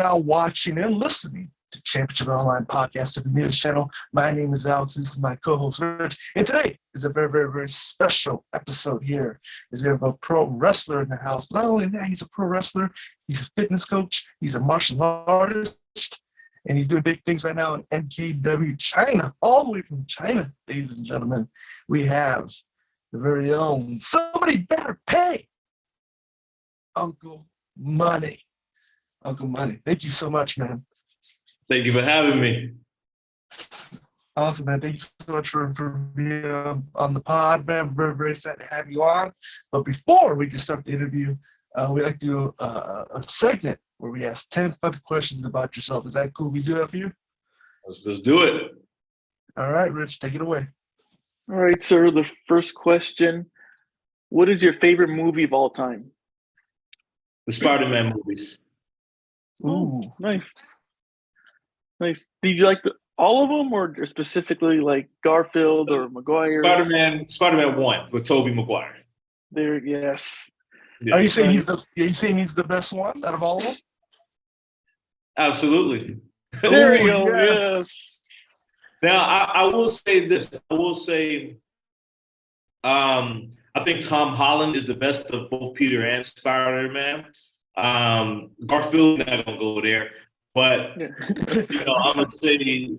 now watching and listening to Championship Online Podcast of the News Channel. My name is Alex. This is my co-host, Rich. And today is a very, very, very special episode here. We have a pro wrestler in the house. Not only that, he's a pro wrestler, he's a fitness coach, he's a martial artist, and he's doing big things right now in MKW China, all the way from China, ladies and gentlemen. We have the very own Somebody Better Pay, Uncle Money. Uncle Money, thank you so much, man. Thank you for having me. Awesome, man. Thank you so much for being on the pod, man. We're very, very excited to have you on. But before we can start the interview, we like to do a segment where we ask 10 fun questions about yourself. Is that cool? We do that for you? Let's do it. All right, Rich, take it away. All right, sir. The first question: what is your favorite movie of all time? The Spider-Man movies. Ooh, nice. Did you like all of them, or specifically like Garfield or Maguire? Spider-Man 1 with Tobey Maguire. There, yes. Yeah. Are you saying he's the best one out of all of them? Absolutely. There you go. Yes. Now I will say this. I think Tom Holland is the best of both Peter and Spider-Man. Garfield, not gonna go there, but I'm gonna say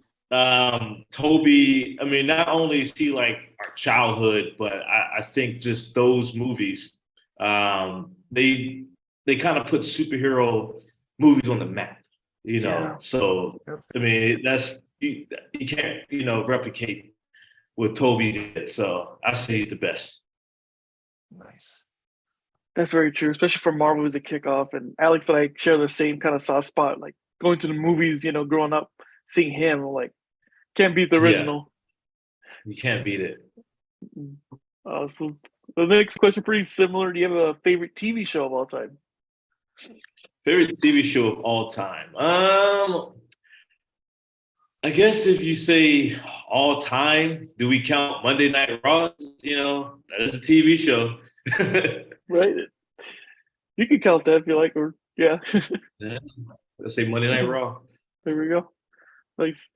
Tobey. I mean, not only is he like our childhood, but I think just those movies, they kind of put superhero movies on the map, Yeah. So I mean, that's you can't replicate what Tobey did. So I say he's the best. Nice. That's very true, especially for Marvel as a kickoff. And Alex and I share the same kind of soft spot, like going to the movies, growing up, seeing him, like, can't beat the original. Yeah. You can't beat it. So the next question, pretty similar. Do you have a favorite TV show of all time? Favorite TV show of all time? I guess if you say all time, do we count Monday Night Raw? That is a TV show. Right. You can count that if you like, or yeah. Yeah. Let's say Monday Night Raw. There we go. Nice.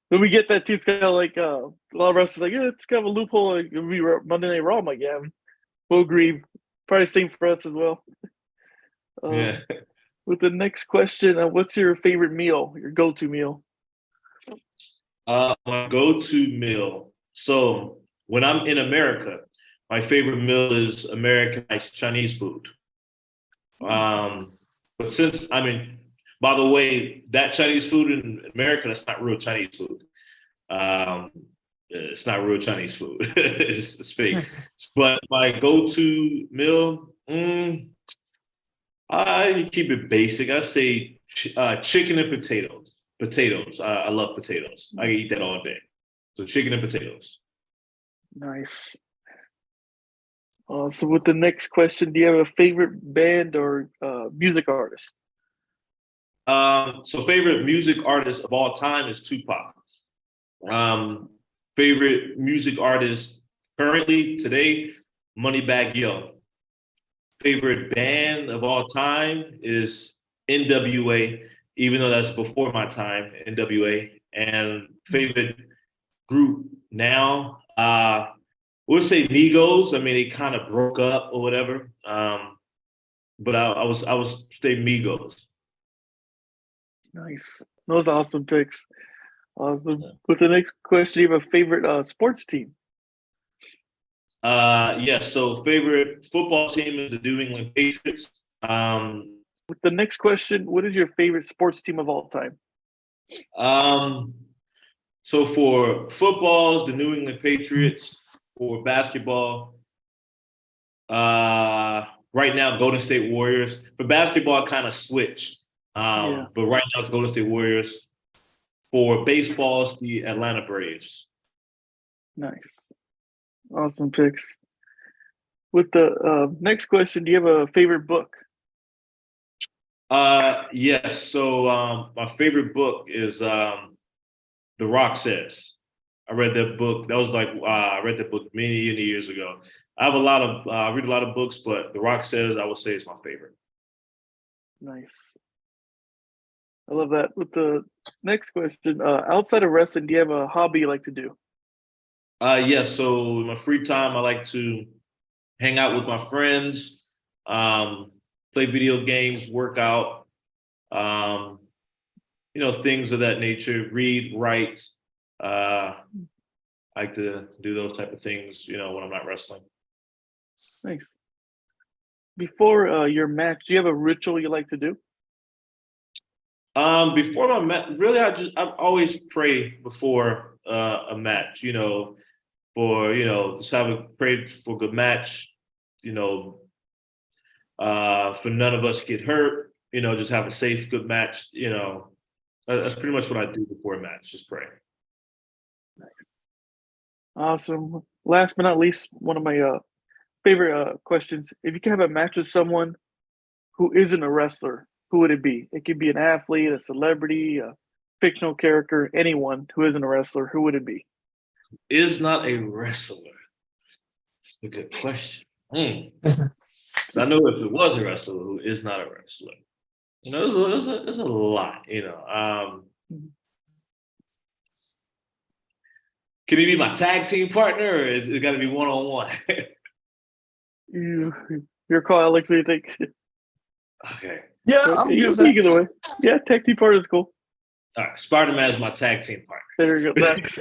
When we get that too, it's kind of like a lot of wrestlers like, yeah, it's kind of a loophole. Like, it'll be Monday Night Raw. I'm like, yeah, we'll agree. Probably same for us as well. Yeah. With the next question, what's your favorite meal? Your go-to meal? My go-to meal. So when I'm in America, my favorite meal is Americanized Chinese food. But by the way, that Chinese food in America, that's not real Chinese food. It's not real Chinese food. It's fake. But my go-to meal, I keep it basic. I say chicken and potatoes. Potatoes. I love potatoes. I can eat that all day. So chicken and potatoes. Nice. So with the next question, do you have a favorite band or music artist? So favorite music artist of all time is Tupac. Favorite music artist currently today, Moneybagg Yo. Favorite band of all time is NWA, even though that's before my time, NWA. And favorite group now, we'll say Migos. I mean, they kind of broke up or whatever. But I was say Migos. Nice. Those are awesome picks. Awesome. With the next question, do you have a favorite sports team? Yes. So favorite football team is the New England Patriots. With the next question, what is your favorite sports team of all time? So for footballs, the New England Patriots. For basketball, right now, Golden State Warriors. For basketball, I kind of switch. But right now, it's Golden State Warriors. For baseball, it's the Atlanta Braves. Nice. Awesome picks. With the next question, do you have a favorite book? Yes. So my favorite book is The Rock Says. I read that book. That was like I read that book many years ago. I have read a lot of books, but The Rock Says I would say is my favorite. Nice. I love that. With the next question, outside of wrestling, do you have a hobby you like to do? Yeah, so in my free time, I like to hang out with my friends, um, play video games, work out, um, things of that nature, read, write. I like to do those type of things, when I'm not wrestling. Nice. Before your match, do you have a ritual you like to do? Before my match, really, I always pray before a match, for just have a pray for a good match, you know, for none of us get hurt, just have a safe, good match, That's pretty much what I do before a match, just pray. Awesome. Last but not least, one of my favorite questions. If you could have a match with someone who isn't a wrestler, who would it be? It could be an athlete, a celebrity, a fictional character, anyone who isn't a wrestler. Who would it be? Is not a wrestler. That's a good question. I know if it was a wrestler who is not a wrestler, there's a lot, Can he be my tag team partner, or is it got to be one-on-one? Your call, Alex. What do you think? Okay. Yeah, I'm good with that. Either way. Yeah, tag team partner is cool. All right, Spider-Man is my tag team partner. There you go. Nice.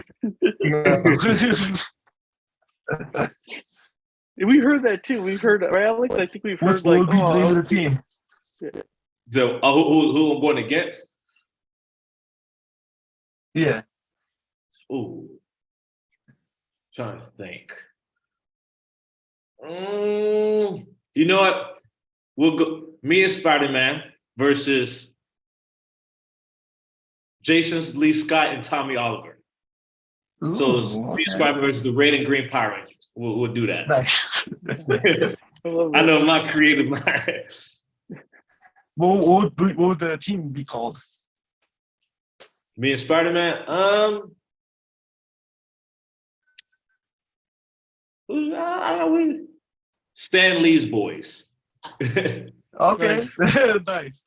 We heard that too. We've heard, right, Alex? I think we've heard what would be the name of the team? So, who I'm going against? Yeah. Ooh, trying to think. You know what? We'll go. Me and Spider-Man versus Jason Lee Scott and Tommy Oliver. Ooh, So it's me and Spider-Man versus the Red and Green Power Rangers. We'll do that. Nice. I know I'm not creative. What would the team be called? Me and Spider-Man. Stan Lee's boys. Okay. Nice.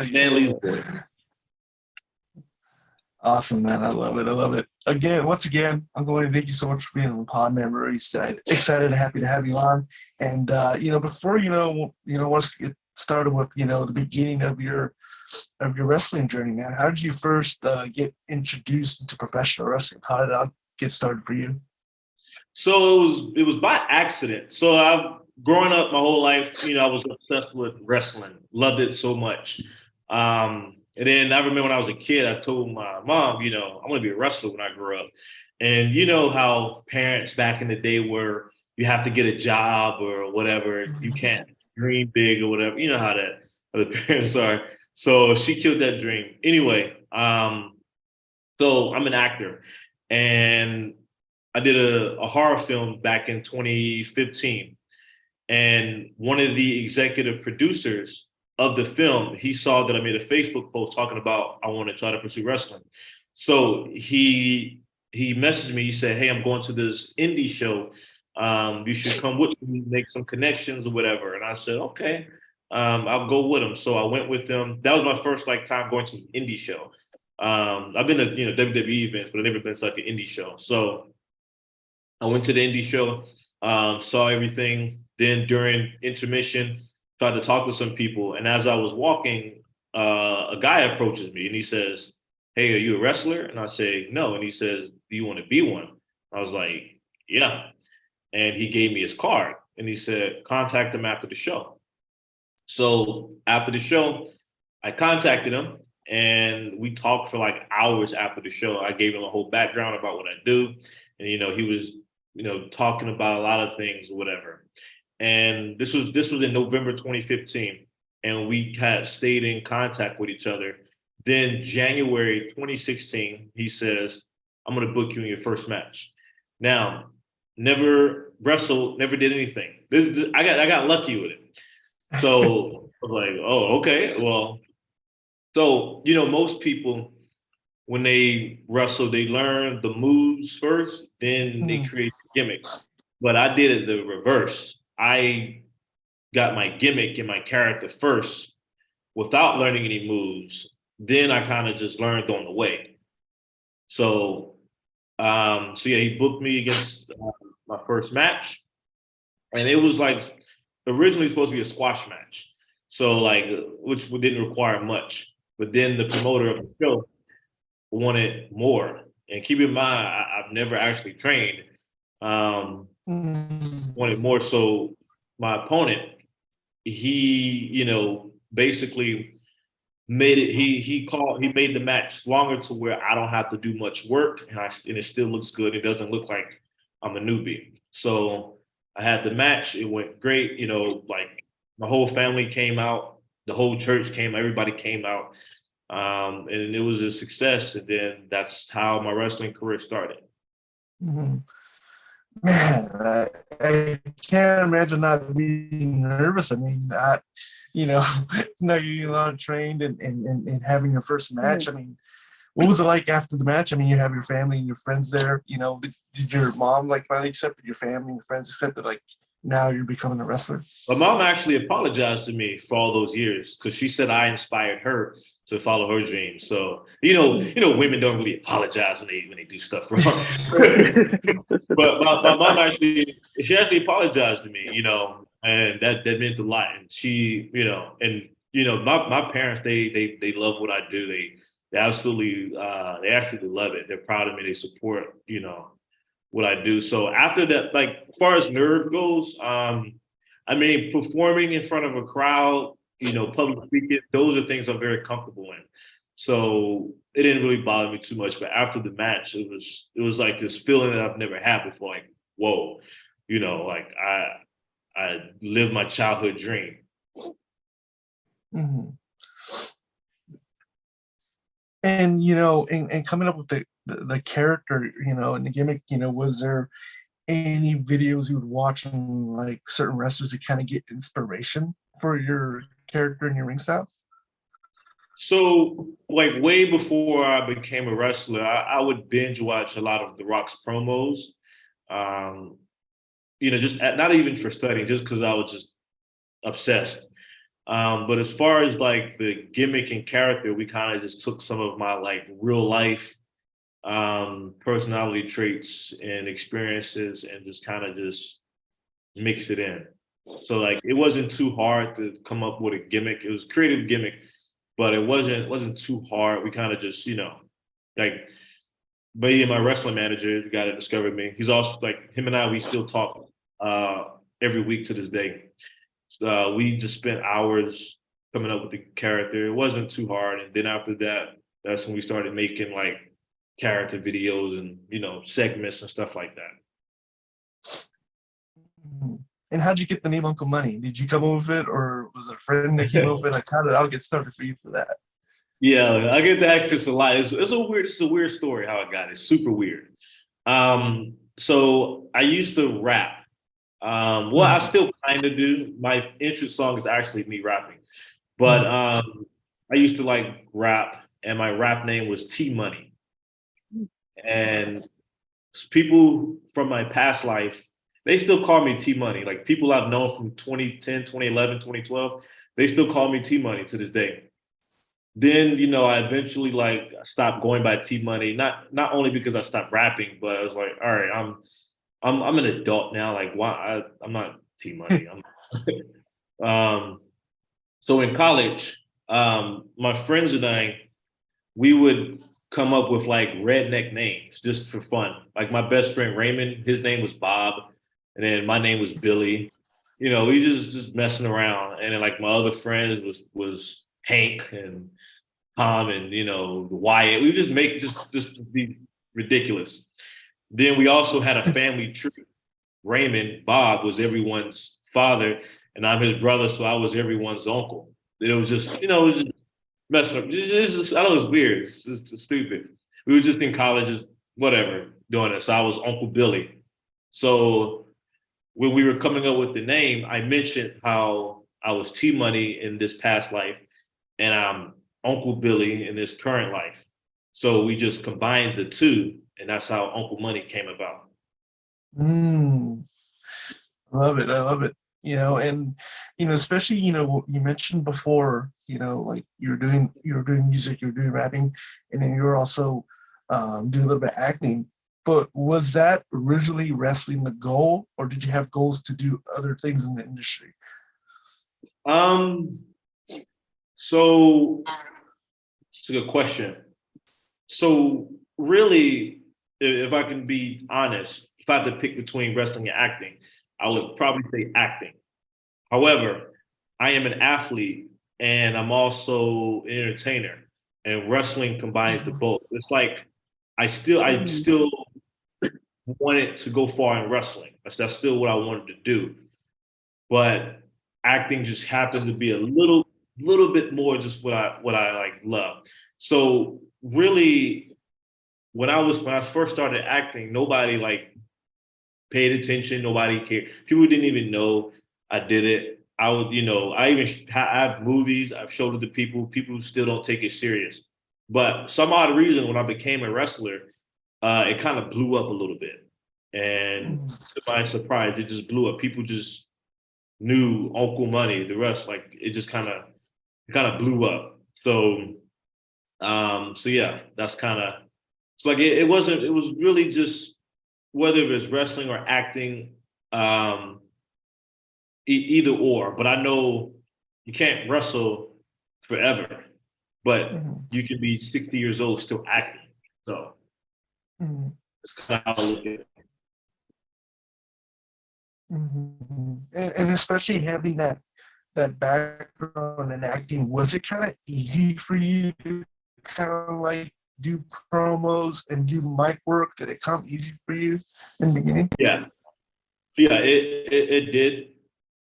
Stan Lee's boys. Awesome, man. I love it. Once again, I'm going to thank you so much for being on the pod, man. We're really excited and happy to have you on. And before once you get started with the beginning of your wrestling journey, man, how did you first get introduced into professional wrestling? How did that get started for you? So it was by accident. So I've growing up my whole life, I was obsessed with wrestling, loved it so much. And then I remember when I was a kid, I told my mom, I want to be a wrestler when I grow up. And you know how parents back in the day were, you have to get a job or whatever. You can't dream big or whatever. You know how the parents are. So she killed that dream. Anyway, so I'm an actor. And I did a horror film back in 2015. And one of the executive producers of the film, he saw that I made a Facebook post talking about I want to try to pursue wrestling. So he messaged me. He said, "Hey, I'm going to this indie show. You should come with me, make some connections or whatever." And I said, "Okay, I'll go with him." So I went with them. That was my first time going to an indie show. I've been to WWE events, but I've never been to an indie show. So I went to the indie show, saw everything. Then during intermission, tried to talk to some people. And as I was walking, a guy approaches me and he says, "Hey, are you a wrestler?" And I say, "No." And he says, "Do you want to be one?" I was like, "Yeah." And he gave me his card and he said, "Contact him after the show." So after the show, I contacted him and we talked for hours after the show. I gave him a whole background about what I do. And, he was, talking about a lot of things or whatever. And this was in November 2015, and we had stayed in contact with each other. Then January 2016, he says, "I'm going to book you in your first match." Now, never wrestled, never did anything. I got lucky with it. So I was like, "Oh, okay, well." So most people, when they wrestle, they learn the moves first, then they create gimmicks. But I did it the reverse. I got my gimmick and my character first without learning any moves. then I kind of just learned on the way. So, so yeah, he booked me against my first match, and it was like originally supposed to be a squash match. So like, which didn't require much, but then the promoter of the show wanted more. And keep in mind, I've never actually trained. Um, Mm. wanted more. So my opponent, he, basically made it. He made the match longer to where I don't have to do much work, and it still looks good. It doesn't look like I'm a newbie. So I had the match. It went great. Like my whole family came out, the whole church came, everybody came out, and it was a success. And then that's how my wrestling career started. Mhm. Man, I can't imagine not being nervous. I mean, you know, now you're a lot trained and having your first match. I mean, what was it like after the match? I mean, you have your family and your friends there. Did your mom like finally accept that your family and your friends accepted like now you're becoming a wrestler? My mom actually apologized to me for all those years because she said I inspired her to follow her dreams. So women don't really apologize when they do stuff wrong. But my mom actually apologized to me, and that meant a lot. And she, my parents they love what I do. They absolutely love it. They're proud of me. They support, what I do. So after that, like as far as nerve goes, I mean, performing in front of a crowd, public speaking, those are things I'm very comfortable in. So it didn't really bother me too much. But after the match, it was like this feeling that I've never had before. Like, whoa, like I lived my childhood dream. Mhm. And and coming up with the character, and the gimmick, was there any videos you would watch on like certain wrestlers to kind of get inspiration for your character and your ring style? So, like way before I became a wrestler, I would binge watch a lot of The Rock's promos. Um, just not even for studying, just because I was just obsessed. But as far as like the gimmick and character, we kind of just took some of my like real life personality traits and experiences and just kind of just mix it in. So like it wasn't too hard to come up with a gimmick. It was a creative gimmick, but it wasn't too hard. We kind of just, like me and my wrestling manager, the guy that discovered me, he's also like him and I, we still talk uh every week to this day. We just spent hours coming up with the character. It wasn't too hard. And then after that, that's when we started making like character videos and segments and stuff like that. Mhm. And how'd you get the name Uncle Money? Did you come up with it, or was it a friend that came up with it? Like, how did it all get started for you for that? Yeah, I get the access a lot. It's a weird story how I got it. It's super weird. So I used to rap. Well, I Mhm. still kind of do. My interest song is actually me rapping, but Mhm. I used to like rap, and my rap name was T Money. And people from my past life, they still call me T Money. Like people I've known from 2010, 2011, 2012, they still call me T Money to this day. Then, I eventually like stopped going by T Money, not only because I stopped rapping, but I was like, all right, I'm an adult now. Like why I'm not T Money. Um so in college, my friends and I, we would come up with like redneck names just for fun. Like my best friend Raymond, his name was Bob, and then my name was Billy. We just messing around. And then like my other friends was Hank and Tom and Wyatt. We just make just be ridiculous. Then we also had a family tree. Raymond, Bob was everyone's father, and I'm his brother, so I was everyone's uncle. It was just, it was just messing up. I know it's weird. It's stupid. We were just in colleges, whatever, doing it. So I was Uncle Billy. So when we were coming up with the name, I mentioned how I was T Money in this past life, and I'm Uncle Billy in this current life. So we just combined the two, and that's how Uncle Money came about. Mm, I love it. I love it. And especially you mentioned before, like you were doing music, you were doing rapping, and then you were also doing a little bit of acting. But was that originally wrestling the goal, or did you have goals to do other things in the industry? Um, so it's a good question. So really, if I can be honest, if I had to pick between wrestling and acting, I would probably say acting. However, I am an athlete and I'm also an entertainer, and wrestling combines the both. It's like I still wanted to go far in wrestling. That's still what I wanted to do, but acting just happened to be a little bit more just what I like love. So really, when I first started acting, nobody like paid attention. Nobody cared. People didn't even know I did it. I would, I even I have movies. I've showed it to people. People still don't take it serious. But some odd reason, when I became a wrestler, it kind of blew up a little bit. And Mhm. to my surprise, it just blew up. People just knew Uncle Money. The rest, like, it kind of blew up. So yeah, that's kind of. It's like it wasn't. It was really just whether it's wrestling or acting, um, either or. But I know you can't wrestle forever, but Mhm. you can be 60 years old still acting. So Mhm. it's kind of how I look at it. Mhm. And especially having that background in acting, was it kind of easy for you to kind of like do promos and do mic work? Did it come easy for you in the beginning? Yeah, yeah, it did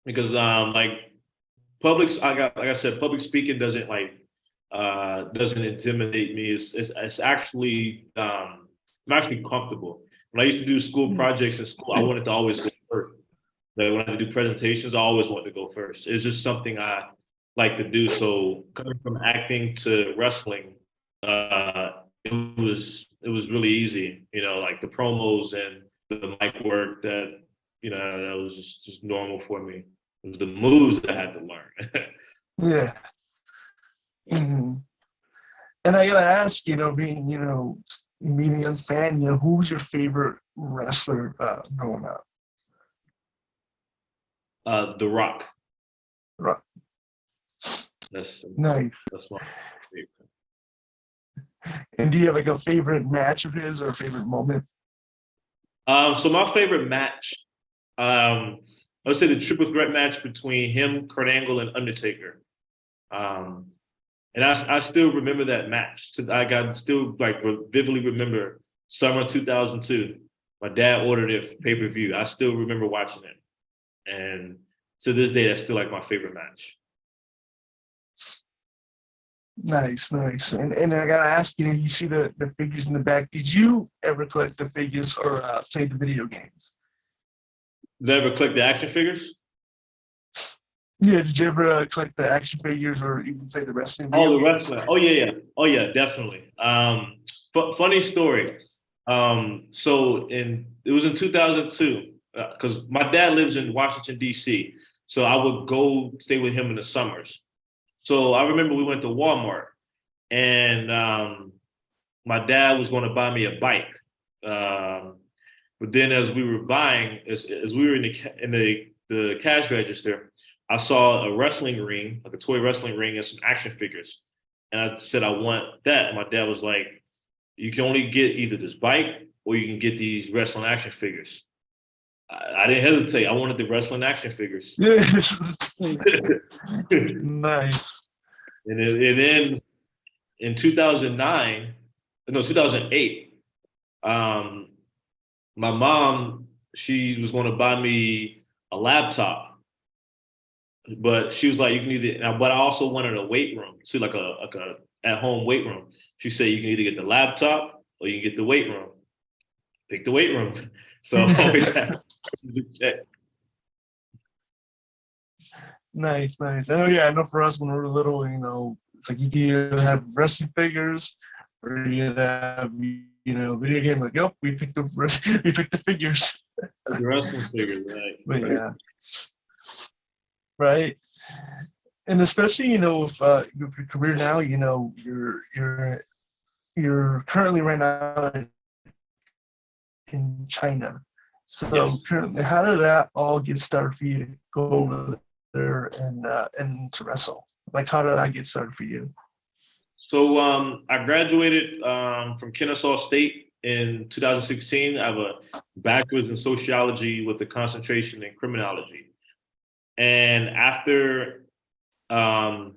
because like like I said, public speaking doesn't intimidate me. It's actually I'm actually comfortable. When I used to do school projects in school, I wanted to always go first. Like when I do presentations, I always want to go first. It's just something I like to do. So coming from acting to wrestling, it was really easy. Like the promos and the mic work that was just normal for me. It was the moves that I had to learn. Yeah. Mhm. And I gotta ask, being, being a fan, who's your favorite wrestler growing up? The Rock. Right. That's Nice. that's my favorite. And do you have like a favorite match of his or a favorite moment? So my favorite match, I would say the triple threat match between him, Kurt Angle, and Undertaker. Um, and I still remember that match. I got still like vividly remember summer 2002. My dad ordered it for pay per view. I still remember watching it, and to this day, that's still like my favorite match. Nice, nice. And I gotta ask, you see the figures in the back. Did you ever collect the figures or play the video games? Did I ever collect the action figures? Yeah, did you ever collect the action figures or even play the wrestling Oh, video the games? wrestler. Oh yeah, yeah. Oh yeah, definitely. Funny story. So it was in 2002 because my dad lives in Washington D.C. So I would go stay with him in the summers. So I remember we went to Walmart and my dad was going to buy me a bike. Um, but then as we were buying, as we were in the cash register, I saw a wrestling ring, like a toy wrestling ring, and some action figures. And I said, I want that. And my dad was like, you can only get either this bike or you can get these wrestling action figures. I didn't hesitate. I wanted the wrestling action figures. Yes. and Nice. then in 2009, no, 2008, um, my mom, she was going to buy me a laptop, but she was like, you can either, but I also wanted a weight room, so like a at home weight room. She said you can either get the laptop or you can get the weight room. Pick the weight room. So I always have to check. Nice, nice. I know, yeah, I know for us when we were little, it's like you can either have wrestling figures or you have, video game. Like, yep, we picked the we picked the figures. The wrestling figures, But right? yeah. right? And especially, with your career now, you're currently right now in China. So Yes. currently, how did that all get started for you to go over there and to wrestle? Like, how did that get started for you? So I graduated from Kennesaw State in 2016. I have a bachelor's in sociology with a concentration in criminology. And after I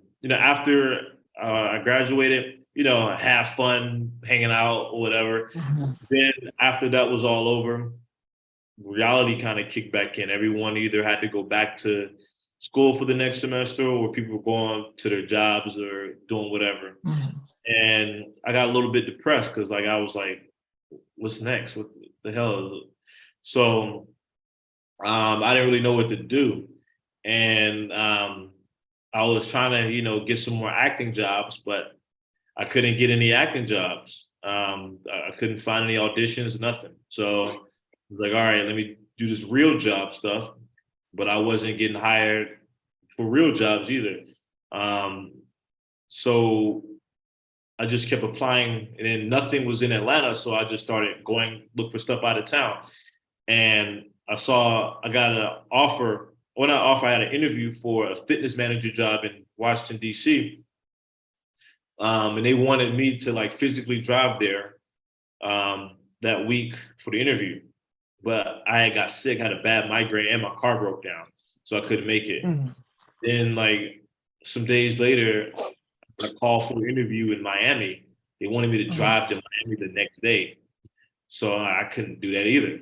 graduated, have fun, hanging out or whatever. Mhm. Then after that was all over, reality kind of kicked back in. Everyone either had to go back to school for the next semester, or people were going to their jobs or doing whatever. Mhm. And I got a little bit depressed because I was like, what's next? What the hell? So I didn't really know what to do. And I was trying to, get some more acting jobs, but I couldn't get any acting jobs. I couldn't find any auditions, nothing. So I was like, all right, let me do this real job stuff. But I wasn't getting hired for real jobs either. Um, so I just kept applying, and then nothing was in Atlanta. So I just started going look for stuff out of town. And I got an offer. Well, not offer. I had an interview for a fitness manager job in Washington D.C. And they wanted me to like physically drive there that week for the interview. But I had got sick, had a bad migraine, and my car broke down, so I couldn't make it. Mhm. Then, like some days later, I called for an interview in Miami. They wanted me to Mhm. drive to Miami the next day, so I couldn't do that either.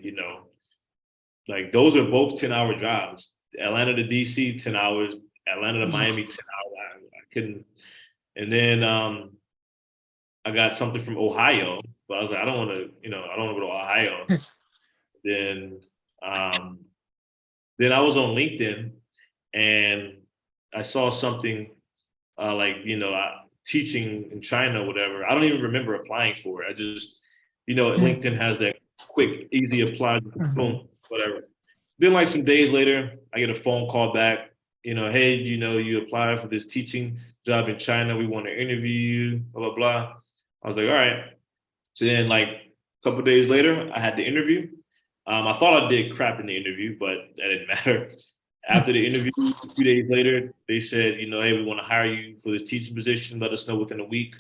Like those are both 10-hour drives. Atlanta to DC, 10 hours. Atlanta to Mhm. Miami, 10 hours. I couldn't. And then I got something from Ohio, but I was like, I don't want to, I don't want to go to Ohio. Then, um, then I was on LinkedIn and I saw something like, teaching in China, or whatever. I don't even remember applying for it. I just, LinkedIn has that quick, easy apply, Mhm. boom, whatever. Then, like some days later, I get a phone call back. Hey, you applied for this teaching job in China. We want to interview you. Blah blah blah. I was like, all right. So then, like a couple of days later, I had the interview. I thought I did crap in the interview, but that didn't matter. After the interview, a few days later, they said, hey, we want to hire you for this teaching position. Let us know within a week.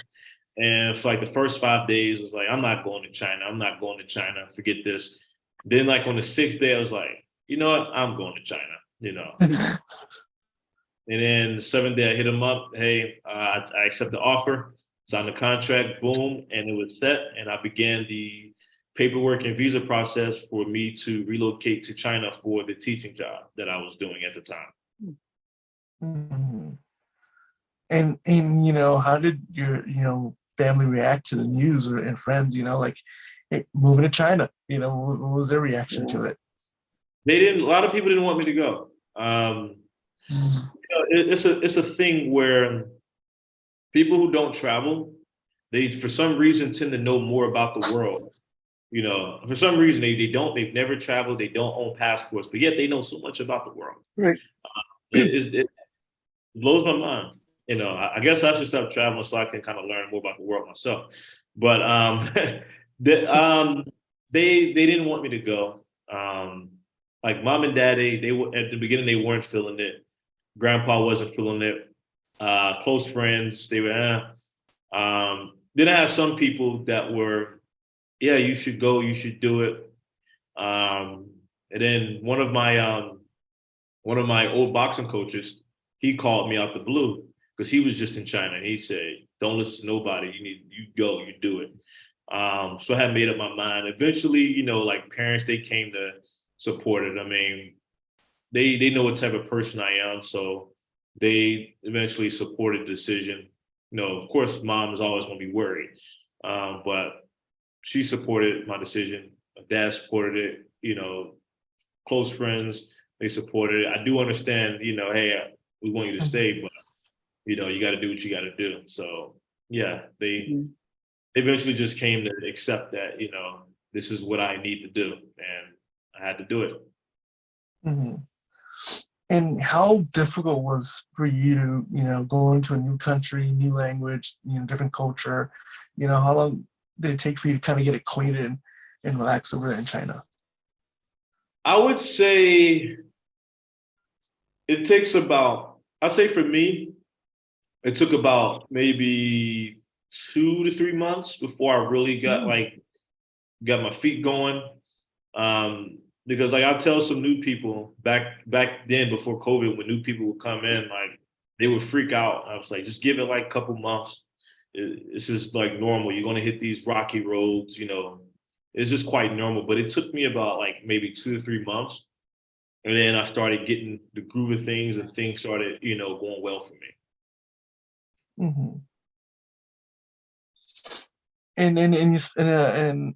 And for like the first 5 days, I was like, I'm not going to China. I'm not going to China. Forget this. Then, like on the sixth day, I was like, you know what? I'm going to China. And then the seventh day, I hit him up. Hey, I accept the offer, signed the contract, boom, and it was set. And I began the paperwork and visa process for me to relocate to China for the teaching job that I was doing at the time. Mhm. And how did your family react to the news and friends? Like, hey, moving to China. What was their reaction to it? They didn't. A lot of people didn't want me to go. Mhm. It's a thing where people who don't travel, they for some reason tend to know more about the world. For some reason they've never traveled, they don't own passports, but yet they know so much about the world. Right. It blows my mind. I guess I should stop traveling so I can kind of learn more about the world myself. But the, they didn't want me to go. Like mom and dad, they were at the beginning they weren't feeling it. Grandpa wasn't feeling it. Close friends, they were. Then I had some people that were, yeah, you should go, you should do it. And then one of my old boxing coaches, he called me out the blue because he was just in China. He said, "Don't listen to nobody. You go, you do it." So I had made up my mind. Eventually, like parents, they came to support it. I mean, they know what type of person I am, so they eventually supported the decision. Of course, mom is always going to be worried, but she supported my decision. My dad supported it. Close friends, they supported it. I do understand, hey, we want you to stay, but you got to do what you got to do. So yeah, they Mhm. eventually just came to accept that, this is what I need to do, and I had to do it. Mhm. And how difficult was for you to, go into a new country, new language, different culture? How long did it take for you to kind of get acquainted and relax over there in China? I would say it takes about, I'd say for me, it took about maybe 2 to 3 months before I really got my feet going. Because like I tell some new people back then before COVID, when new people would come in, like they would freak out. I was like, just give it like a couple months. It's just like normal. You're gonna hit these rocky roads, It's just quite normal. But it took me about like maybe 2 to 3 months, and then I started getting the groove of things, and things started, going well for me. Hmm. And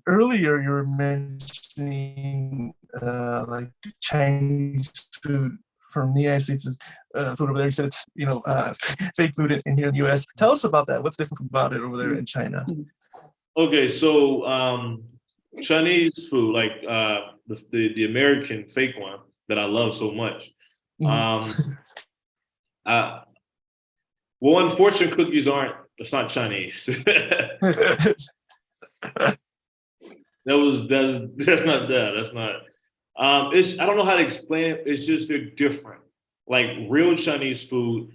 earlier you were mentioning like the Chinese food from the United States is food over there. You said it's fake food in here in the U.S. Tell us about that. What's different about it over there in China? Okay, so Chinese food, like the American fake one that I love so much. Um, I, well, unfortunate cookies aren't. It's not Chinese. That's not that. That's not. It's I don't know how to explain it. It's just they're different. Like real Chinese food,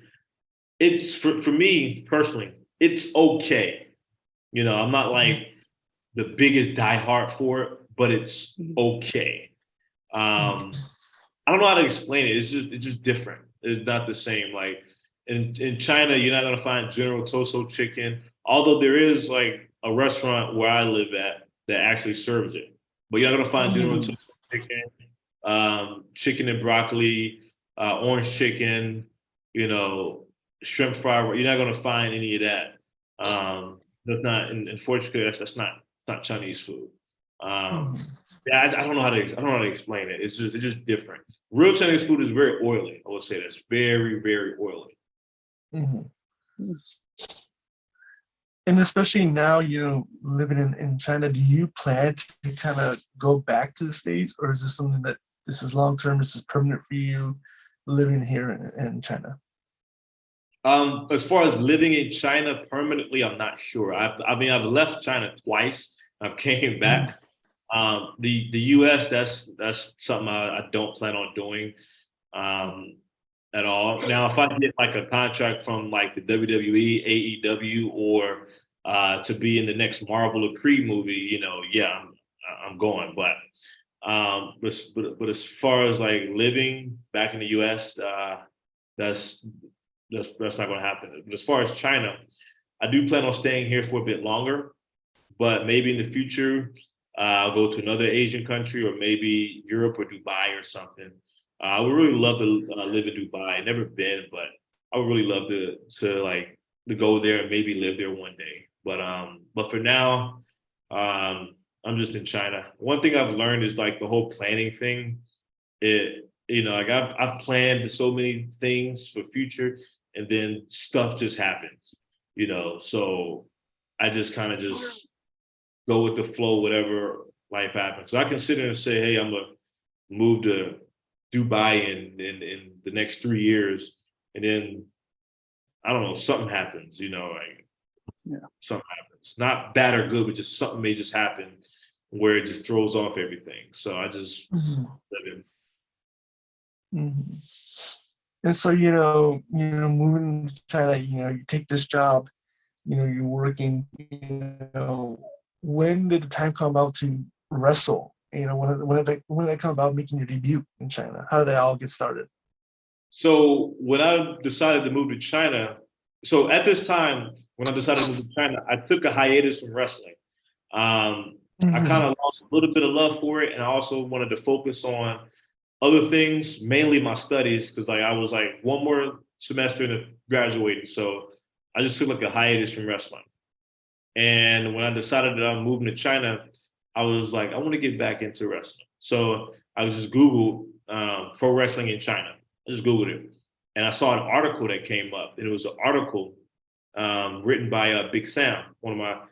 it's for me personally, it's okay. I'm not like the biggest diehard for it, but it's okay. I don't know how to explain it. It's just different. It's not the same. Like in China, you're not gonna find General Toso chicken, although there is like a restaurant where I live at that actually serves it. But you're not gonna find General Toso chicken, chicken and broccoli, orange chicken, you know, shrimp fry. You're not gonna find any of that. That's not, unfortunately, that's not Chinese food. Um, yeah, I don't know how to explain it. It's just different. Real Chinese food is very oily. I would say that's very, very oily. Mhm. And especially now, living in China, do you plan to kind of go back to the States, or is this something that this is long term, this is permanent for you living here in China? As far as living in China permanently, I'm not sure. I mean, I've left China twice. I've came back. The U.S. That's something I don't plan on doing at all. Now, if I get like a contract from like the WWE, AEW, or to be in the next Marvel or Creed movie, yeah, I'm going. But as far as like living back in the U.S., that's that's not going to happen. But as far as China, I do plan on staying here for a bit longer, but maybe in the future, I'll go to another Asian country or maybe Europe or Dubai or something. I would really love to live in Dubai. Never been, but I would really love to go there and maybe live there one day. But for now, I'm just in China. One thing I've learned is like the whole planning thing. Like I've planned so many things for future, and then stuff just happens. So I just kind of just go with the flow, whatever life happens. So I can sit there and say, hey, I'm gonna move to Dubai in the next 3 years, and then I don't know, something happens, like something happens. Not bad or good, but just something may just happen where it just throws off everything. So I just live in. And so, moving to China, you take this job, you're working, when did the time come about to wrestle? When did that come about making your debut in China? How did that all get started? So when I decided to move to China, so at this time when I decided to move to China, I took a hiatus from wrestling. I kind of lost a little bit of love for it, and I also wanted to focus on other things, mainly my studies, because like I was like one more semester into graduating, so I just took like a hiatus from wrestling. And when I decided that I'm moving to China, I was like, I want to get back into wrestling. So I just Googled pro wrestling in China. I just Googled it. And I saw an article that came up. And it was an article written by Big Sam, one of my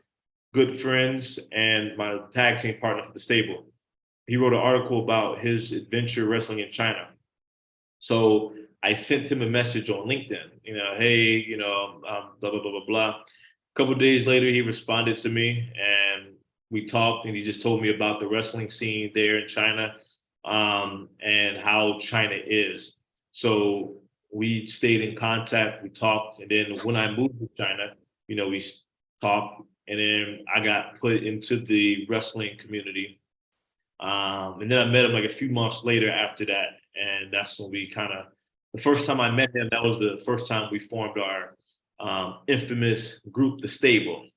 good friends and my tag team partner for the stable. He wrote an article about his adventure wrestling in China. So I sent him a message on LinkedIn, hey, blah, blah, blah, blah, blah. A couple of days later, he responded to me and we talked, and he just told me about the wrestling scene there in China, and how China is. So we stayed in contact, we talked, and then when I moved to China, we talked, and then I got put into the wrestling community. And then I met him like a few months later after that. And that's when the first time I met him, that was the first time we formed our infamous group, the Stable,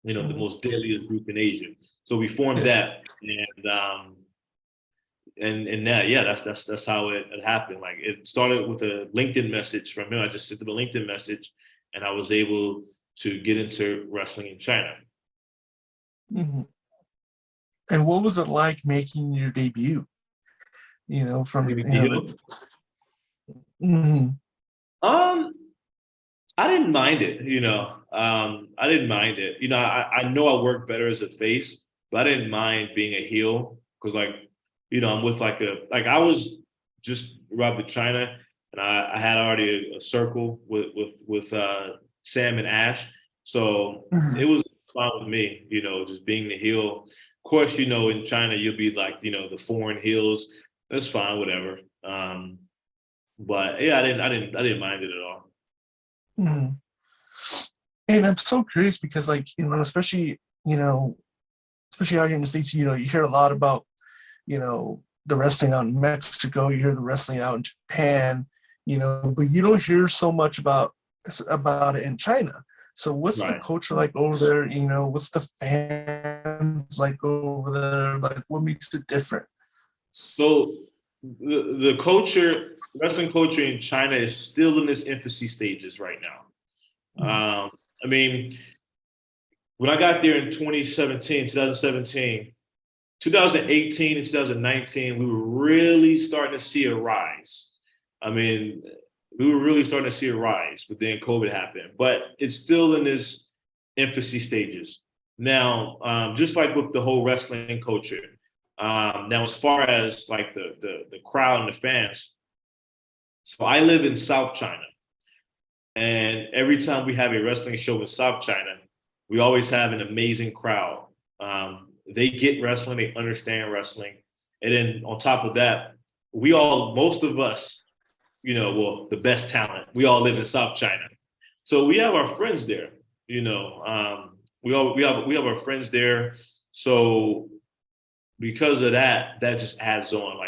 the most deadliest group in Asia. So we formed that, and that, yeah, that's how it happened. Like, it started with a LinkedIn message from him. I just sent him a LinkedIn message, and I was able to get into wrestling in China. Mm-hmm. And what was it like making your debut? From mm-hmm. I didn't mind it. I didn't mind it. I know I work better as a face, but I didn't mind being a heel because, I'm with I was just arrived to China, and I had already a circle with Sam and Ash, so it was fine with me. Just being the heel. Of course, in China you'll be like the foreign heels. That's fine, whatever. But yeah, I didn't mind it at all. Mm-hmm. And I'm so curious because, especially out here in the States, you hear a lot about, the wrestling out in Mexico, you hear the wrestling out in Japan, but you don't hear so much about it in China. So what's the culture like over there? What's the fans like over there? Like, what makes it different? So the wrestling culture in China is still in its infancy stages right now. I mean, when I got there in 2017, 2018 and 2019, we were really starting to see a rise. I mean, we were really starting to see a rise, but then COVID happened. But it's still in its infancy stages. Now, just like with the whole wrestling culture, now as far as like the crowd and the fans, so I live in South China. And every time we have a wrestling show in South China, we always have an amazing crowd. They get wrestling, they understand wrestling. And then on top of that, most of us, the best talent, we all live in South China. So we have our friends there, we have our friends there. So because of that, that just adds on,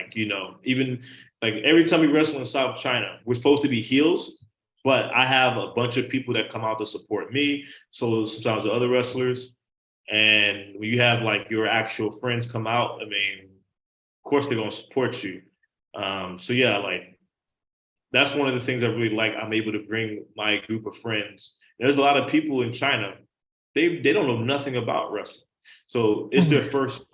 even like every time we wrestle in South China, we're supposed to be heels, but I have a bunch of people that come out to support me. So sometimes the other wrestlers, and when you have like your actual friends come out, I mean, of course they're gonna support you. So yeah, that's one of the things I really like. I'm able to bring my group of friends. There's a lot of people in China, they don't know nothing about wrestling. So it's their first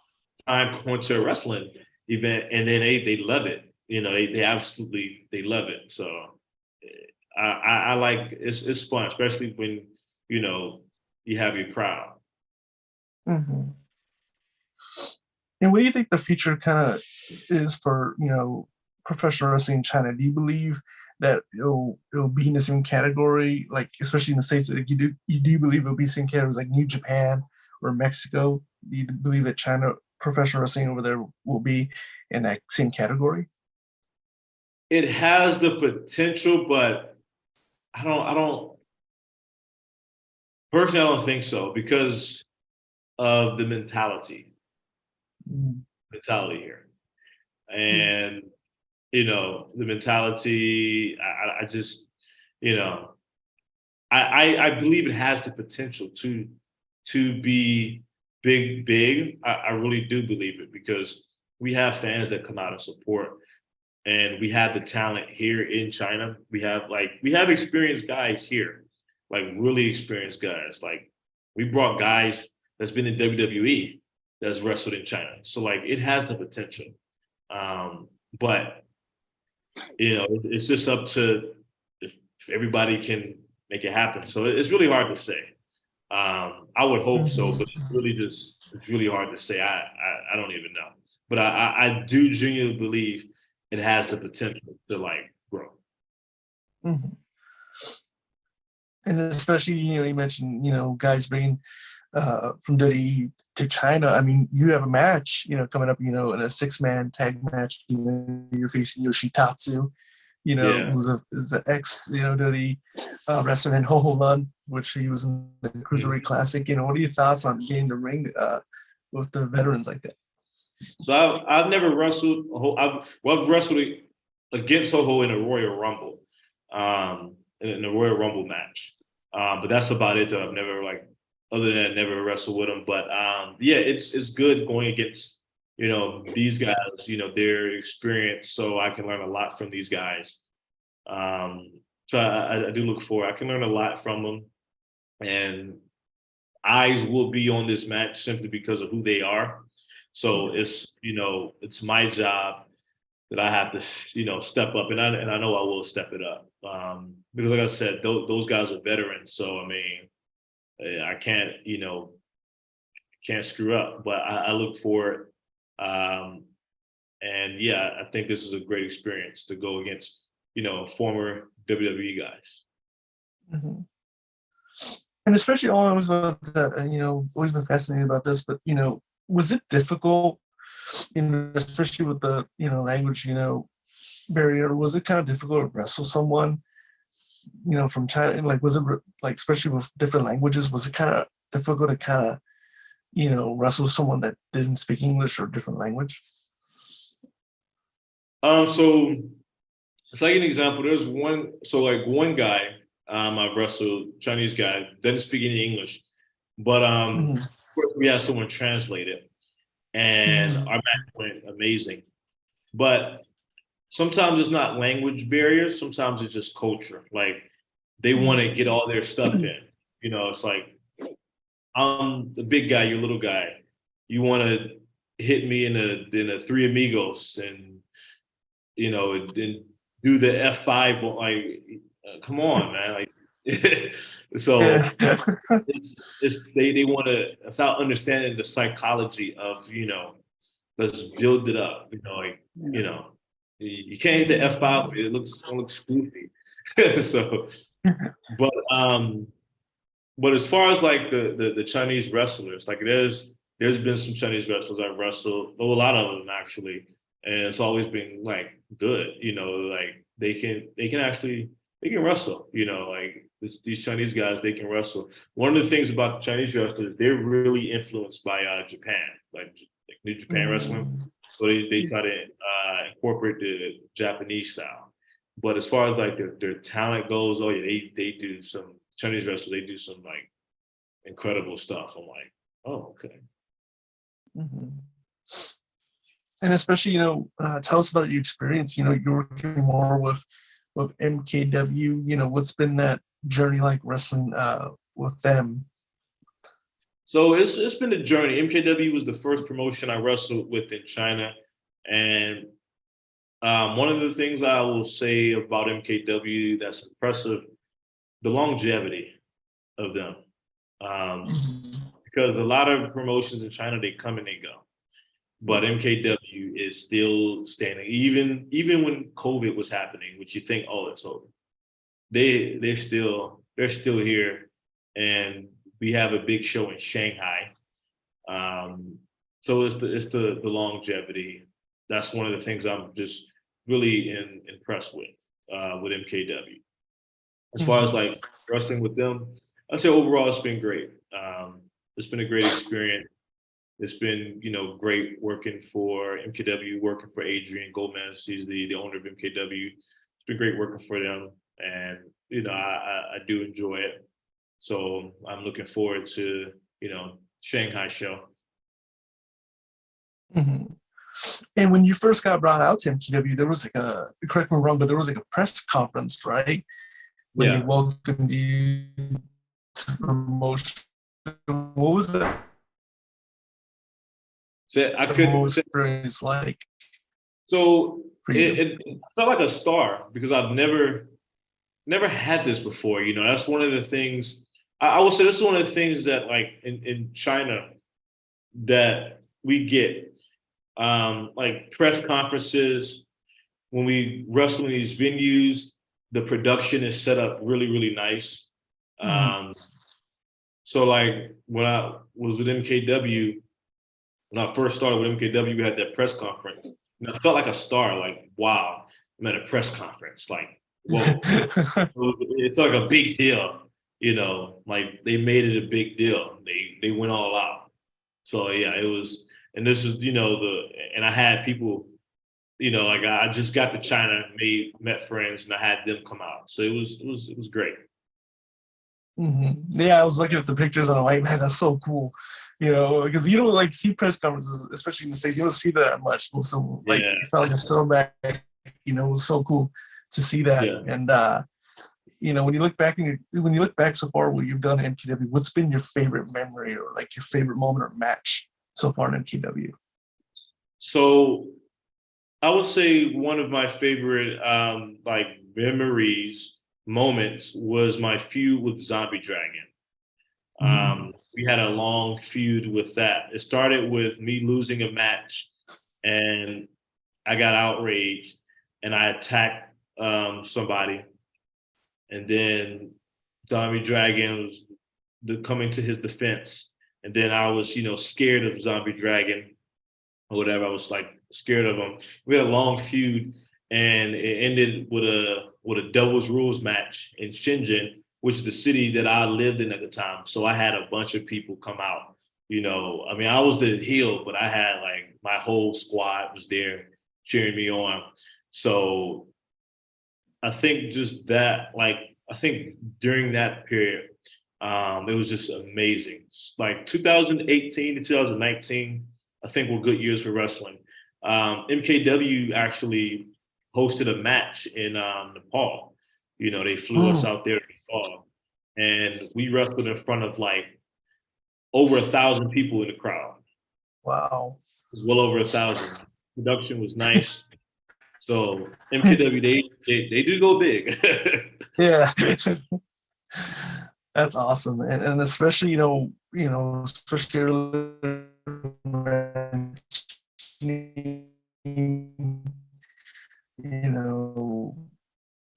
time going to a wrestling event, and then they love it. They absolutely, they love it. So I like, it's fun, especially when you have your crowd. Mm-hmm. And what do you think the future kind of is for professional wrestling in China? Do you believe that it'll be in the same category, like especially in the States? Like, you do believe it'll be same categories like New Japan or Mexico? Do you believe that China professional wrestling over there will be in that same category? It has the potential, but I don't personally, I don't think so, because of the mentality here. And the mentality, I just, I believe it has the potential to be big. I really do believe it, because we have fans that come out and support, and we have the talent here in China. We have experienced guys here, like really experienced guys. Like, we brought guys that's been in WWE that's wrestled in China. So it has the potential. But it's just up to if everybody can make it happen. So it's really hard to say. I would hope so, but it's really hard to say. I don't even know. But I do genuinely believe it has the potential to grow. Mm-hmm. And especially, you mentioned, guys bringing from WWE to China. I mean, you have a match, coming up, in a 6-man tag match. You're facing Yoshitatsu, Yeah. who's an ex, WWE wrestler, and Ho Ho Lun, which he was in the Cruiserweight Classic. What are your thoughts on getting the ring with the veterans like that? So I've never wrestled. I've wrestled against Ho Ho in a Royal Rumble, in a Royal Rumble match. But that's about it. Though. I've never other than that, never wrestled with them. But yeah, it's good going against these guys. Their experience, so I can learn a lot from these guys. So I do look forward. I can learn a lot from them, and eyes will be on this match simply because of who they are. So it's my job that I have to step up, and I know I will step it up because like I said, those guys are veterans. So I mean, I can't screw up, but I look for it. And yeah, I think this is a great experience to go against former WWE guys. Mm-hmm. And especially always about that, always been fascinated about this, but was it difficult, especially with the language barrier? Was it kind of difficult to wrestle someone, from China? And was it especially with different languages? Was it kind of difficult to kind of wrestle someone that didn't speak English or different language? So it's like an example. There's one guy I've wrestled, Chinese guy, doesn't speak any English, but Mm-hmm. of course we had someone translate it, and Mm-hmm. our match went amazing. But sometimes it's not language barriers. Sometimes it's just culture. Like they want to get all their stuff in. It's like I'm the big guy, you're little guy. You want to hit me in a Three Amigos and and do the F5. Come on, man. So Yeah. they want to, without understanding the psychology of let's build it up. You can't hit the F5. It looks goofy. So, but as far as the Chinese wrestlers, there's been some Chinese wrestlers I've wrestled, a lot of them actually, and it's always been good. They can wrestle. These Chinese guys, they can wrestle. One of the things about the Chinese wrestlers, they're really influenced by Japan, like New Japan wrestling. So they try to incorporate the Japanese style. But as far as their talent goes, oh yeah, they do some Chinese wrestlers. They do some incredible stuff. I'm like, oh okay. Mm-hmm. And especially, tell us about your experience. You're working more with MKW. What's been that journey like wrestling with them? So it's been a journey. MKW was the first promotion I wrestled with in China, and one of the things I will say about MKW that's impressive, the longevity of them. Because a lot of promotions in China, they come and they go. But MKW is still standing, even when COVID was happening, which you think, oh, it's over. They're still here, and we have a big show in Shanghai. So it's the longevity. That's one of the things I'm just really impressed with MKW. As far as wrestling with them, I'd say overall it's been great. It's been a great experience. It's been, great working for MKW, working for Adrian Gomez. He's the owner of MKW. It's been great working for them, and I do enjoy it. So I'm looking forward to Shanghai show. Mm-hmm. And when you first got brought out to MKW, there was correct me if I'm wrong, but there was a press conference, right? When they welcomed you to promotion. What was that? So I couldn't experience like. So it felt like a star because I've never had this before. That's one of the things I will say. This is one of the things that in China that we get press conferences when we wrestle in these venues, the production is set up really, really nice. So like when I was with MKW, when I first started with MKW, we had that press conference. And I felt like a star, like, wow, I'm at a press conference. Like, whoa. It felt like a big deal, like they made it a big deal. They went all out. So yeah, it was, and this is, and I had people, like I just got to China, met friends, and I had them come out. So it was great. Yeah, I was looking at the pictures and I'm like, man, that's so cool. Because you don't like see press conferences, especially in the States. You don't see that much. So like, Yeah. it felt like a throwback. It was so cool to see that. Yeah. And when you look back so far what you've done in MKW, what's been your favorite memory or like your favorite moment or match so far in MKW? So I would say one of my favorite like memories, moments was my feud with Zombie Dragon. We had a long feud with that. It started with me losing a match, and I got outraged, and I attacked somebody, and then Zombie Dragon was coming to his defense, and then I was, scared of Zombie Dragon or whatever. I was like scared of him. We had a long feud, and it ended with a doubles rules match in Shenzhen, which is the city that I lived in at the time. So I had a bunch of people come out. I was the heel, but I had like my whole squad was there cheering me on. So I think just that, I think during that period, it was just amazing. Like 2018 to 2019, I think were good years for wrestling. MKW actually hosted a match in Nepal. They flew us out there to Nepal, and we wrestled in front of like over 1,000 people in the crowd. Wow. It was well over 1,000. Production was nice. So MKW, they do go big. Yeah. That's awesome. And especially, especially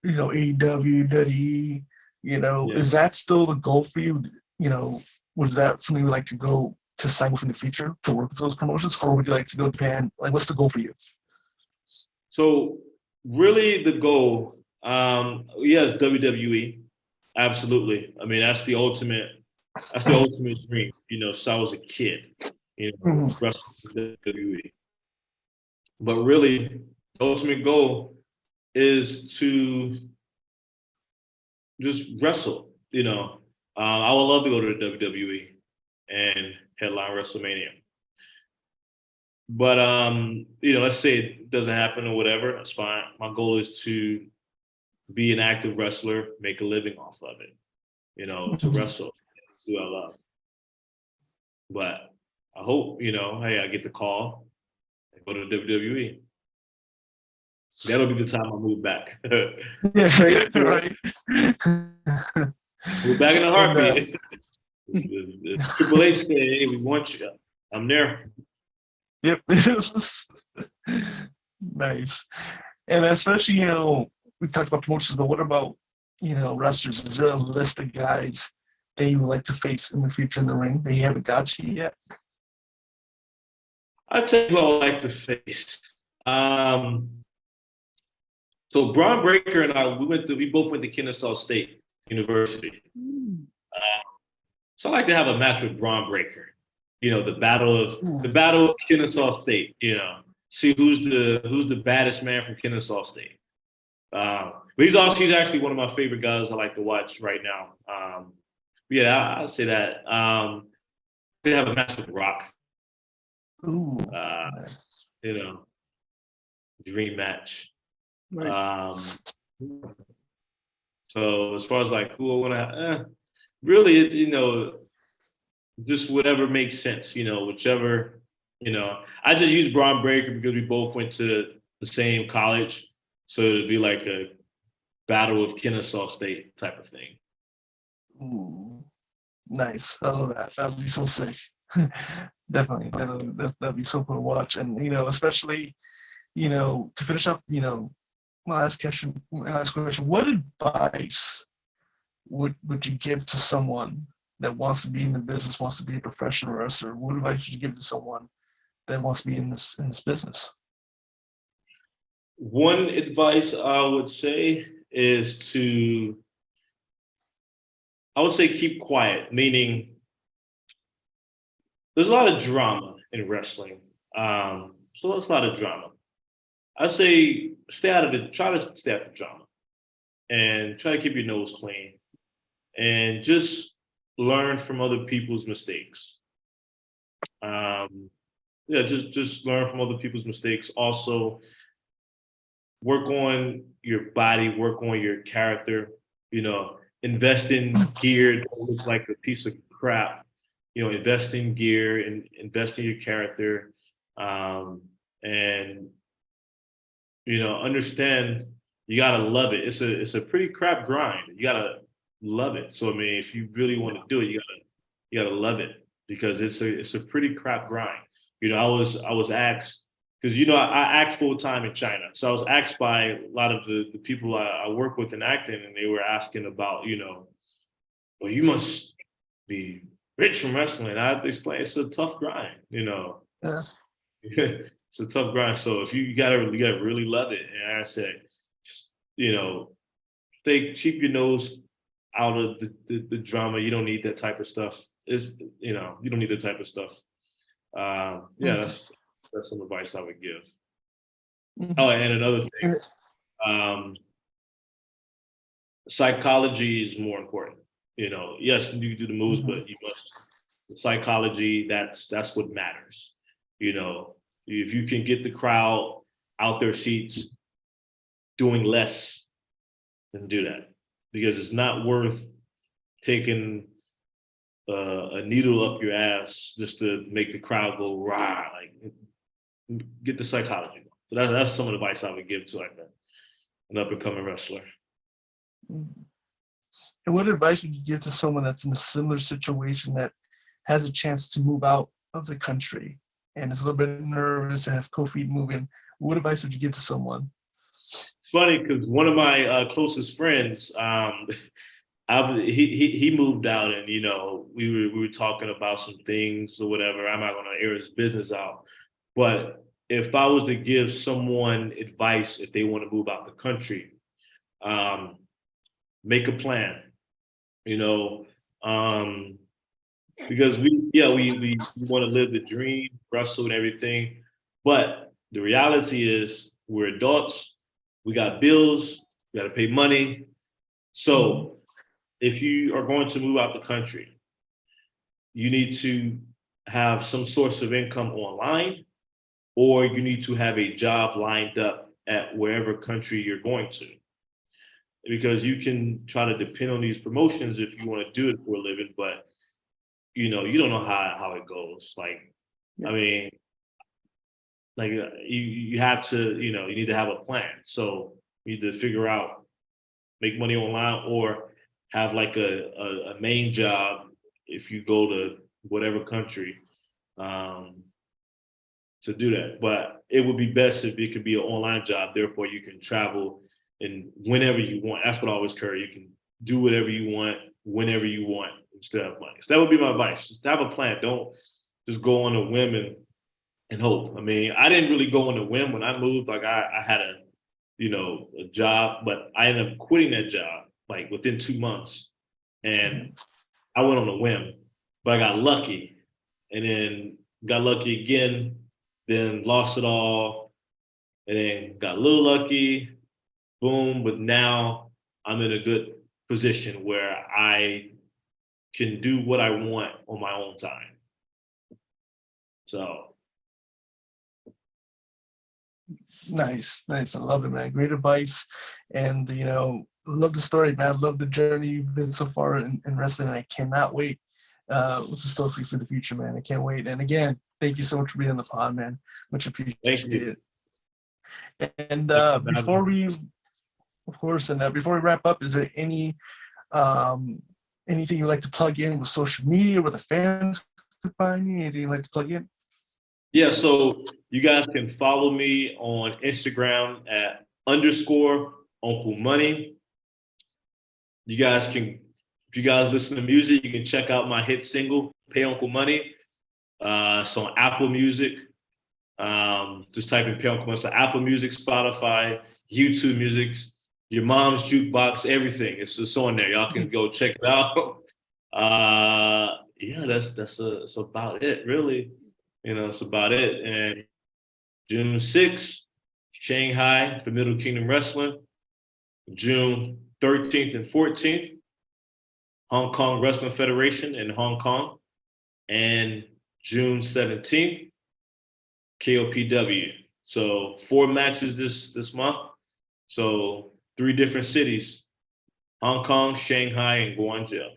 AEW, WWE, is that still the goal for you? Was that something you would like to go to sign with in the future to work with those promotions, or would you like to go to Japan? Like, what's the goal for you? So really the goal, yes, WWE, absolutely. I mean, that's the ultimate dream, since I was a kid, wrestling WWE. But really, the ultimate goal is to just wrestle, I would love to go to the WWE and headline WrestleMania. But let's say it doesn't happen or whatever, that's fine. My goal is to be an active wrestler, make a living off of it, to wrestle, do what I love. But I hope, hey, I get the call and go to WWE. That'll be the time I move back. Yeah, right. Move back in a heartbeat. Triple H said, hey, we want you. I'm there. Yep. Nice. And especially, we talked about promotions, but what about, wrestlers? Is there a list of guys that you would like to face in the future in the ring that you haven't got to yet? I'll tell you who I would like to face. So Braun Breaker and I, we both went to Kennesaw State University. So I like to have a match with Braun Breaker. The battle of Kennesaw State. See who's the baddest man from Kennesaw State. But he's actually one of my favorite guys I like to watch right now. Yeah, I'll say that. They have a match with Rock. Ooh. Dream match. Right. So as far as like who I want to, really, just whatever makes sense, whichever, I just use Braun Breaker because we both went to the same college. So it'd be like a battle of Kennesaw State type of thing. Ooh, nice. I love that. That would be so sick. Definitely. That'd be so cool to watch. And, especially, to finish up, my last question. What advice would you give to someone that wants to be in the business, wants to be a professional wrestler? What advice would you give to someone that wants to be in this business? One advice I would say is I would say keep quiet, meaning there's a lot of drama in wrestling. So there's a lot of drama. I say try to stay out of the drama and try to keep your nose clean and just learn from other people's mistakes. Yeah, just learn from other people's mistakes. Also, work on your body, work on your character. You know, invest in gear that looks like a piece of crap. You know, invest in gear and invest in your character, and you know, understand you gotta love it. It's a pretty crap grind. You gotta love it. So I mean, if you really want to do it, you gotta love it because it's a pretty crap grind. You know, I was asked because you know I act full time in China, so I was asked by a lot of the people I work with in acting, and they were asking about well, you must be rich from wrestling. I explained it's a tough grind, you know. Yeah. It's a tough grind. So if you gotta really love it. And I said, you know, keep your nose out of the drama. You don't need that type of stuff. You don't need that type of stuff. Yeah, that's some advice I would give. Mm-hmm. Oh, and another thing, psychology is more important. You know, yes, you do the moves, but you must psychology. That's what matters. You know, if you can get the crowd out their seats doing less, then do that because it's not worth taking a needle up your ass just to make the crowd go rah. Like, get the psychology. So that's some advice I would give to like an up and coming wrestler. And what advice would you give to someone that's in a similar situation that has a chance to move out of the country and is a little bit nervous and have cold feet moving? What advice would you give to someone? It's funny because one of my closest friends, he moved out, and you know we were talking about some things or whatever. I'm not going to air his business out, but if I was to give someone advice if they want to move out the country, make a plan. You know, because we want to live the dream, wrestle and everything, but the reality is we're adults. We got bills. We got to pay money. So if you are going to move out the country, you need to have some source of income online, or you need to have a job lined up at wherever country you're going to. Because you can try to depend on these promotions if you want to do it for a living, but you know, you don't know how it goes. Like, I mean, like you have to, you know, you need to have a plan. So you need to figure out, make money online or have like a main job if you go to whatever country to do that. But it would be best if it could be an online job. Therefore, you can travel and whenever you want. That's what I always carry. You can do whatever you want, whenever you want, instead of money. So that would be my advice. Just have a plan. Don't just go on a whim and hope. I mean, I didn't really go on a whim when I moved. Like I had a job, but I ended up quitting that job like within 2 months. And I went on a whim, but I got lucky and then got lucky again, then lost it all, and then got a little lucky, boom. But now I'm in a good position where I can do what I want on my own time. So. Nice. I love it, man. Great advice. And, love the story, man. I love the journey you've been so far in wrestling. And I cannot wait. What's the story for the future, man? I can't wait. And again, thank you so much for being on the pod, man. Much appreciated. And before we wrap up, is there anything you'd like to plug in with social media, where the fans can find you? Anything you'd like to plug in? Yeah, so you guys can follow me on Instagram at underscore Uncle Money. You guys can, if you guys listen to music, you can check out my hit single, Pay Uncle Money. It's on Apple Music. Just type in Pay Uncle Money. So Apple Music, Spotify, YouTube Music, your mom's jukebox, everything. It's just on there. Y'all can go check it out. Yeah, that's about it, really. It's about it. And June 6th, Shanghai for Middle Kingdom Wrestling. June 13th and 14th, Hong Kong Wrestling Federation in Hong Kong. And June 17th, KOPW. So 4 matches this month. So 3 different cities, Hong Kong, Shanghai, and Guangzhou.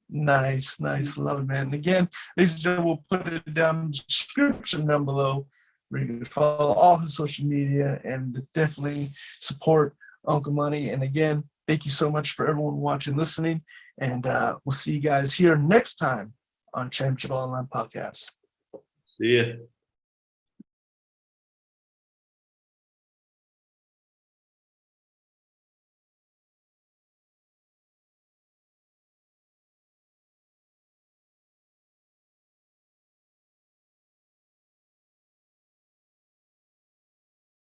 Nice. Love it, man. And again, ladies and gentlemen, we'll put it down in the description down below where you can follow all his social media and definitely support Uncle Money. And again, thank you so much for everyone watching, listening. And we'll see you guys here next time on Championship Online Podcast. See ya.